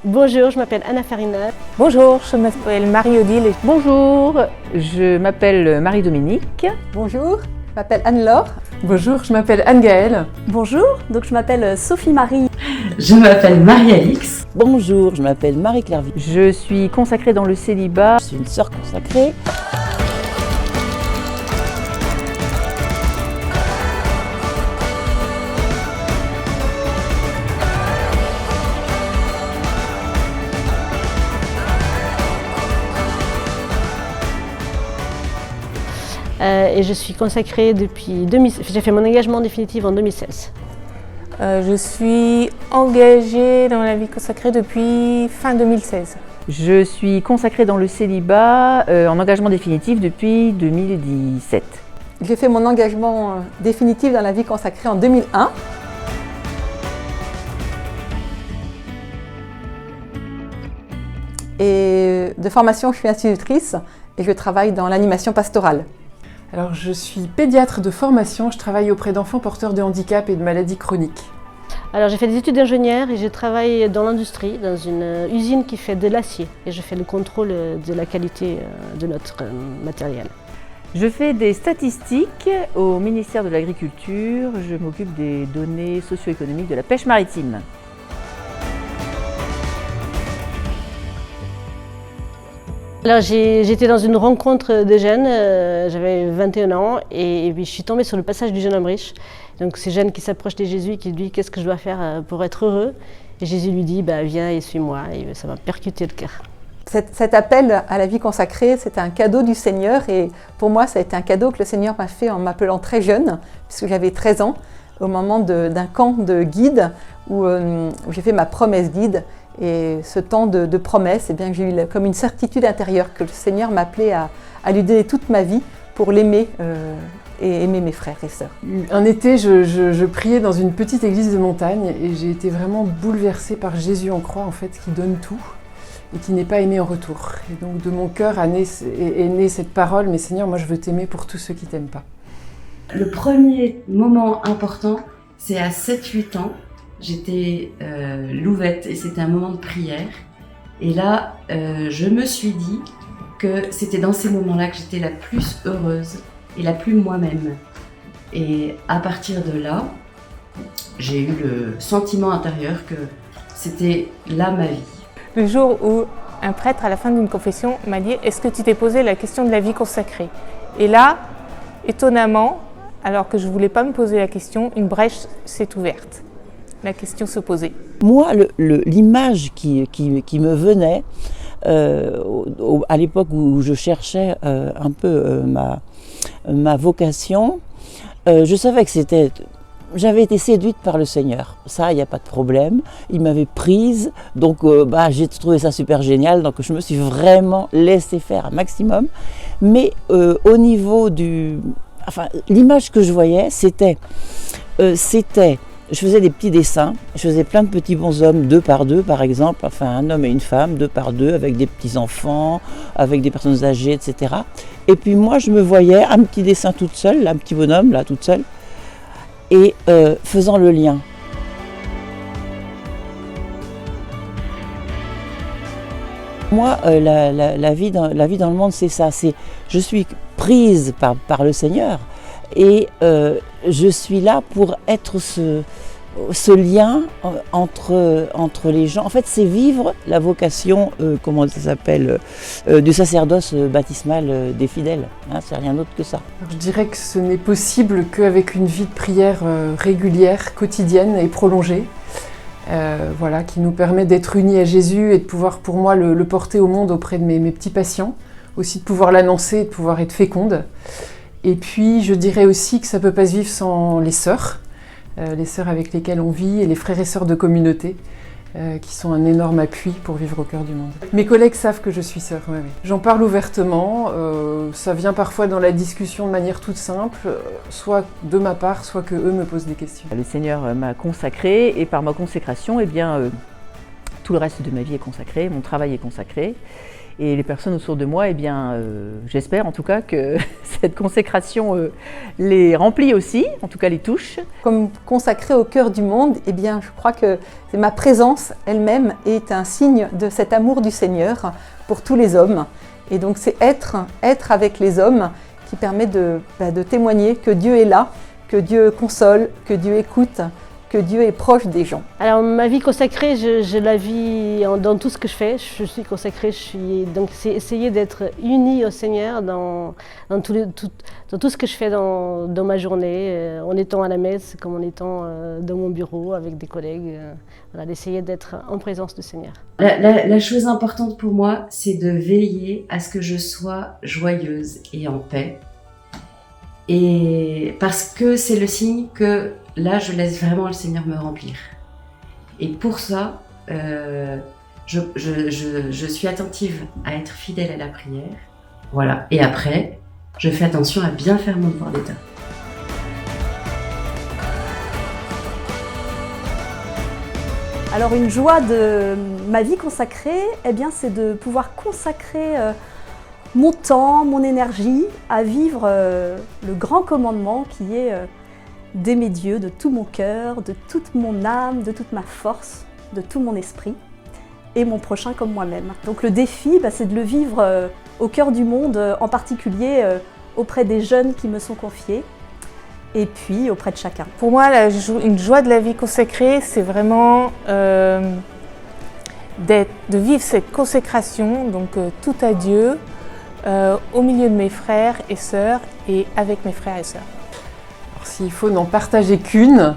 Bonjour, je m'appelle Anna Farina. Bonjour, je m'appelle Marie-Odile. Bonjour, je m'appelle Marie-Dominique. Bonjour, je m'appelle Anne-Laure. Bonjour, je m'appelle Anne-Gaëlle. Bonjour, donc je m'appelle Sophie-Marie. Je m'appelle Marie-Alix. Bonjour, je m'appelle Marie-Claire Vic. Je suis consacrée dans le célibat. Je suis une sœur consacrée. Et je suis consacrée depuis 2016. J'ai fait mon engagement définitif en 2016. Je suis engagée dans la vie consacrée depuis fin 2016. Je suis consacrée dans le célibat en engagement définitif depuis 2017. J'ai fait mon engagement définitif dans la vie consacrée en 2001. Et de formation, je suis institutrice et je travaille dans l'animation pastorale. Alors, je suis pédiatre de formation, je travaille auprès d'enfants porteurs de handicap et de maladies chroniques. Alors j'ai fait des études d'ingénieur et je travaille dans l'industrie, dans une usine qui fait de l'acier. Et je fais le contrôle de la qualité de notre matériel. Je fais des statistiques au ministère de l'Agriculture. Je m'occupe des données socio-économiques de la pêche maritime. Alors j'étais dans une rencontre de jeunes, j'avais 21 ans et puis je suis tombée sur le passage du jeune homme riche. Donc ces jeunes qui s'approchent de Jésus et qui lui disent qu'est-ce que je dois faire pour être heureux. Et Jésus lui dit viens et suis-moi, et ça m'a percuté le cœur. Cet appel à la vie consacrée, c'était un cadeau du Seigneur et pour moi ça a été un cadeau que le Seigneur m'a fait en m'appelant très jeune, puisque j'avais 13 ans, au moment d'un camp de guide où j'ai fait ma promesse guide. Et ce temps de promesse, j'ai eu comme une certitude intérieure que le Seigneur m'appelait à lui donner toute ma vie pour l'aimer et aimer mes frères et sœurs. Un été, je priais dans une petite église de montagne et j'ai été vraiment bouleversée par Jésus en croix, en fait, qui donne tout et qui n'est pas aimé en retour. Et donc de mon cœur est née cette parole, mais Seigneur, moi je veux t'aimer pour tous ceux qui t'aiment pas. Le premier moment important, c'est à 7-8 ans. J'étais louvette et c'était un moment de prière. Et là, je me suis dit que c'était dans ces moments-là que j'étais la plus heureuse et la plus moi-même. Et à partir de là, j'ai eu le sentiment intérieur que c'était là ma vie. Le jour où un prêtre, à la fin d'une confession, m'a dit « Est-ce que tu t'es posé la question de la vie consacrée ?» Et là, étonnamment, alors que je ne voulais pas me poser la question, une brèche s'est ouverte. La question se posait. Moi, l'image qui me venait, à l'époque où je cherchais un peu ma vocation, je savais que j'avais été séduite par le Seigneur. Ça, il n'y a pas de problème. Il m'avait prise, donc j'ai trouvé ça super génial. Donc je me suis vraiment laissée faire un maximum. Mais au niveau l'image que je voyais, c'était je faisais des petits dessins, je faisais plein de petits bonshommes 2 par 2 par exemple, enfin un homme et une femme 2 par 2 avec des petits enfants, avec des personnes âgées, etc. Et puis moi je me voyais un petit dessin toute seule, un petit bonhomme là toute seule, et faisant le lien. Moi, la vie dans le monde, c'est ça, je suis prise par le Seigneur. Et je suis là pour être ce lien entre les gens. En fait, c'est vivre la vocation, comment ça s'appelle, du sacerdoce baptismal des fidèles. Hein, c'est rien d'autre que ça. Je dirais que ce n'est possible qu'avec une vie de prière régulière, quotidienne et prolongée. Qui nous permet d'être unis à Jésus et de pouvoir, pour moi, le porter au monde auprès de mes petits patients. Aussi de pouvoir l'annoncer et de pouvoir être féconde. Et puis, je dirais aussi que ça ne peut pas se vivre sans les sœurs avec lesquelles on vit, et les frères et sœurs de communauté, qui sont un énorme appui pour vivre au cœur du monde. Mes collègues savent que je suis sœur, oui. J'en parle ouvertement, ça vient parfois dans la discussion de manière toute simple, soit de ma part, soit que eux me posent des questions. Le Seigneur m'a consacrée et par ma consécration, tout le reste de ma vie est consacré, mon travail est consacré. Et les personnes autour de moi, eh bien, j'espère en tout cas que cette consécration les remplit aussi, en tout cas les touche. Comme consacrée au cœur du monde, eh bien, je crois que ma présence elle-même est un signe de cet amour du Seigneur pour tous les hommes. Et donc c'est être avec les hommes qui permet de témoigner que Dieu est là, que Dieu console, que Dieu écoute, que Dieu est proche des gens. Alors ma vie consacrée, je la vis dans tout ce que je fais. Je suis consacrée, donc c'est essayer d'être unie au Seigneur dans tout ce que je fais dans ma journée, en étant à la messe, comme en étant dans mon bureau avec des collègues. Voilà, d'essayer d'être en présence du Seigneur. La chose importante pour moi, c'est de veiller à ce que je sois joyeuse et en paix. Et parce que c'est le signe que là, je laisse vraiment le Seigneur me remplir. Et pour ça, je suis attentive à être fidèle à la prière. Voilà. Et après, je fais attention à bien faire mon devoir d'État. Alors une joie de ma vie consacrée, eh bien, c'est de pouvoir consacrer mon temps, mon énergie à vivre le grand commandement qui est d'aimer Dieu de tout mon cœur, de toute mon âme, de toute ma force, de tout mon esprit et mon prochain comme moi-même. Donc le défi, c'est de le vivre au cœur du monde, en particulier auprès des jeunes qui me sont confiés et puis auprès de chacun. Pour moi, une joie de la vie consacrée, c'est vraiment de vivre cette consécration, donc tout à Dieu, au milieu de mes frères et sœurs et avec mes frères et sœurs. Alors, s'il faut n'en partager qu'une,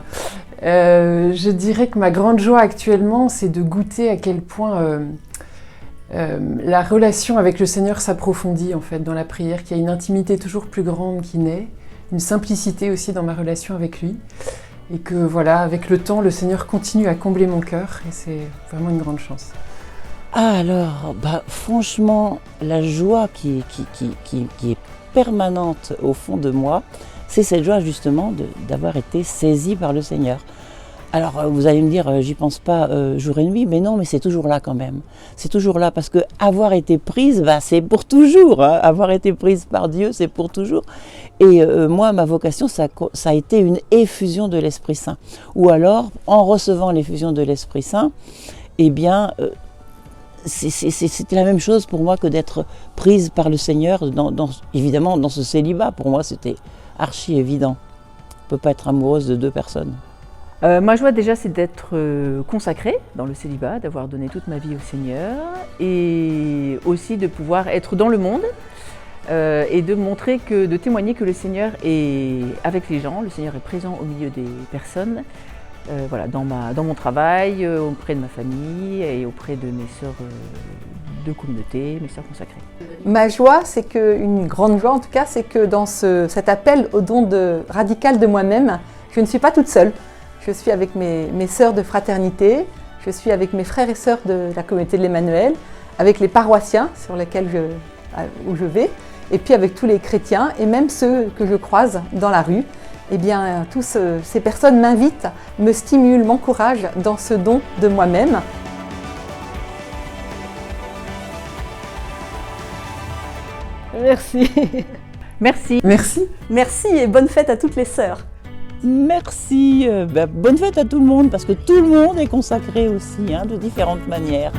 je dirais que ma grande joie actuellement, c'est de goûter à quel point la relation avec le Seigneur s'approfondit en fait dans la prière, qu'il y a une intimité toujours plus grande qui naît, une simplicité aussi dans ma relation avec lui, et que voilà, avec le temps, le Seigneur continue à combler mon cœur, et c'est vraiment une grande chance. Alors, franchement, la joie qui est permanente au fond de moi, c'est cette joie justement d'avoir été saisie par le Seigneur. Alors, vous allez me dire, j'y pense pas jour et nuit, mais non, mais c'est toujours là quand même. C'est toujours là parce que avoir été prise, c'est pour toujours. Hein. Avoir été prise par Dieu, c'est pour toujours. Et moi, ma vocation, ça a été une effusion de l'Esprit Saint. Ou alors, en recevant l'effusion de l'Esprit Saint, eh bien, c'était la même chose pour moi que d'être prise par le Seigneur, évidemment dans ce célibat. Pour moi, c'était archi évident. On ne peut pas être amoureuse de deux personnes. Ma joie déjà, c'est d'être consacrée dans le célibat, d'avoir donné toute ma vie au Seigneur et aussi de pouvoir être dans le monde et de témoigner que le Seigneur est avec les gens, le Seigneur est présent au milieu des personnes, voilà, dans mon travail, auprès de ma famille et auprès de mes sœurs de communauté, mes sœurs consacrées. Ma joie, une grande joie en tout cas, c'est que dans cet appel au don radical de moi-même, je ne suis pas toute seule. Je suis avec mes sœurs de fraternité, je suis avec mes frères et sœurs de la communauté de l'Emmanuel, avec les paroissiens où je vais, et puis avec tous les chrétiens et même ceux que je croise dans la rue. Eh bien, tous ces personnes m'invitent, me stimulent, m'encouragent dans ce don de moi-même. Merci. Merci. Merci. Merci et bonne fête à toutes les sœurs. Merci, bonne fête à tout le monde, parce que tout le monde est consacré aussi, de différentes manières.